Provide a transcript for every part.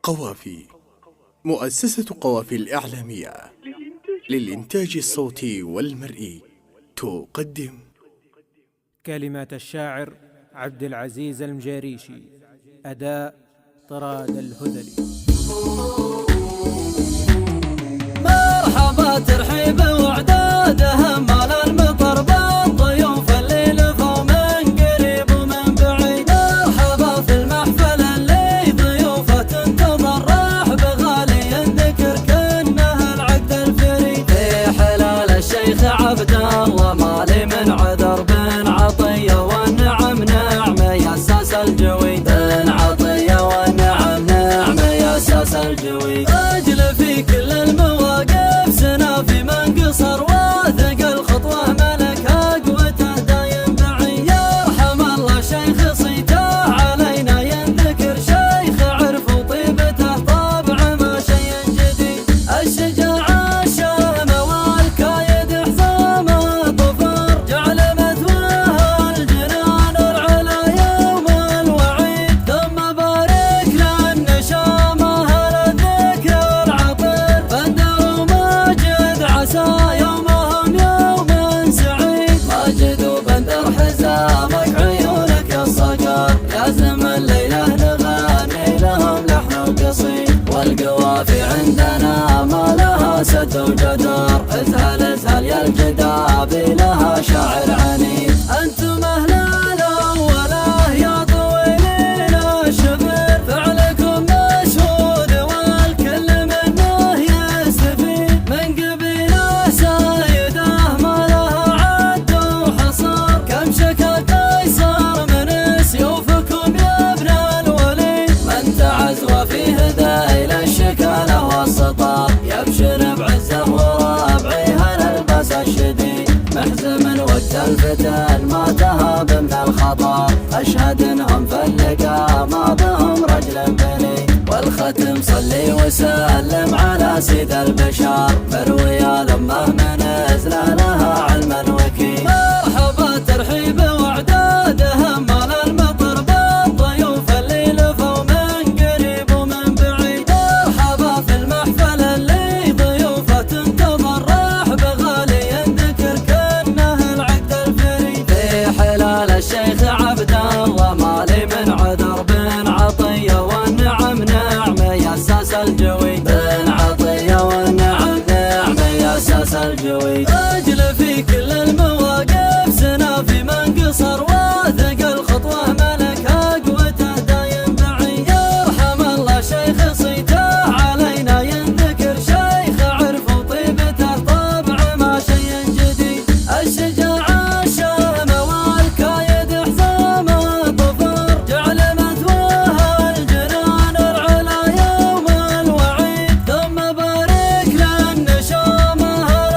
قوافي. مؤسسة قوافي الإعلامية للإنتاج الصوتي والمرئي تقدم كلمات الشاعر عبد العزيز المجاريشي، أداء طراد الهذلي. مرحبا ترحيب وعداده مال المطر بالضيوف اللي لفوا من قريب ومن بعيد. مرحبا في المحفل اللي ضيوفه تنتظر، رحب غالي ذكر كأنه العقد الفريد. في حلال الشيخ عبد الله مالي من عذر بن عطية، والنعم نعمة يا ساس الجويد. بن عطية والنعم نعمة يا ساس الجويد. أجل في كل المواقف سنا في من قصر، واثق الخطوة ملك قوته دايم بعيد. يرحم الله شيخ صيته علينا ينذكر، شيخ عرف وطيبته طبع ما شيء جديد. الشجاعة الشامة والكايد حزامه ظفر، جعل مثواه الجنان العلا يوم الوعيد. ثم بارك للنشامة الذكر والعطر، بندر وماجد عسى يومهم يوم سعيد. ماجد وبندر حزامك عيونك الصقر، لازم الليلة نغني لهم لحن وقصيد. والقوافي عندنا ما لها سد وجدار، ازهل ازهل يا الجدابي لها شاعر عنيد. انتم اهل الاوله يا طويلين الشبر، فعلكم مشهود والكل منه يستفيد. من قبيله سيده ما لها عد وحصر، كم شكا قيصر من سيوفكم يا ابن الوليد. من تعز وفيه ذيل الشكاله والسطر، يبشر بعزه وربعها الالباس الشديد. محزم وقت الفتن ما تهاب من الخطر، اشهد انهم في اللقاء ما بهم رجل بليد. والختم صلي وسلم على سيد البشر، مروي لمه من ازلالها علما وكيل. مرحبا ترحيب وعداده مال المطر بالضيوف اللي لفوا من قريب ومن بعيد. مرحبا في المحفل اللي ضيوفه تنتظر، رحب غالي ذكر كأنه العقد الفريد. في حلال الشيخ عبد الله مالي من عذر بن عطية، والنعم نعمة يا ساس الجويد. بن عطية والنعم نعمة يا ساس الجويد. أجل في كل المواقف سنا في من قصر، واثق الخطوة ملك قوته دايم بعيد. يرحم الله شيخ صيته علينا ينذكر، شيخ عرف وطيبته طبع ما شيء جديد. الشجاعة الشامة والكايد حزامه ظفر، جعل مثواه الجنان العلا يوم الوعيد. ثم بارك للنشامة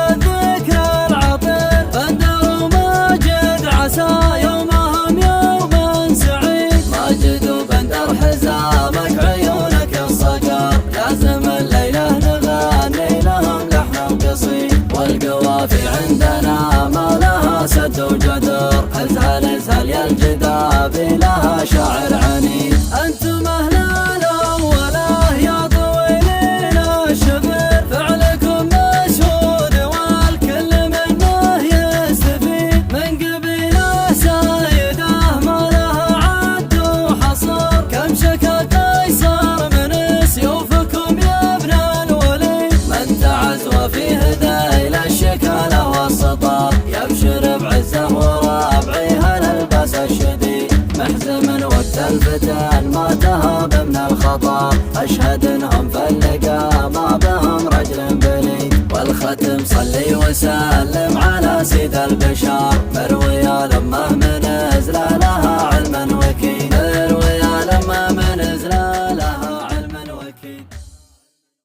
الذكر والعطر، بندر وماجد عسى يومهم يوم سعيد. ماجد وبندر حزامك عيونك الصقر، لازم الليلة نغني لهم لحن وقصيد. والقوافي عندنا ما لها سد وجدر، ازهل ازهل يا الجدابي لها شاعر عنيد. انتم اهل الاوله يا طويلين الشبر، فعلكم مشهود والكل منه يستفيد. من قبيله سيده ما لها عد وحصر، كم شكا قيصر من سيوفكم يا ابن الوليد. من تعز وفيه ذيل الشكاله والسطر، يبشر بعزه وربعها الالباس الشديد. محزم وقت الفتن ما تهاب من الخطر، اشهد انهم في اللقاء ما بهم رجل بليد. والختم صلي وسلم على سيد البشر، مروي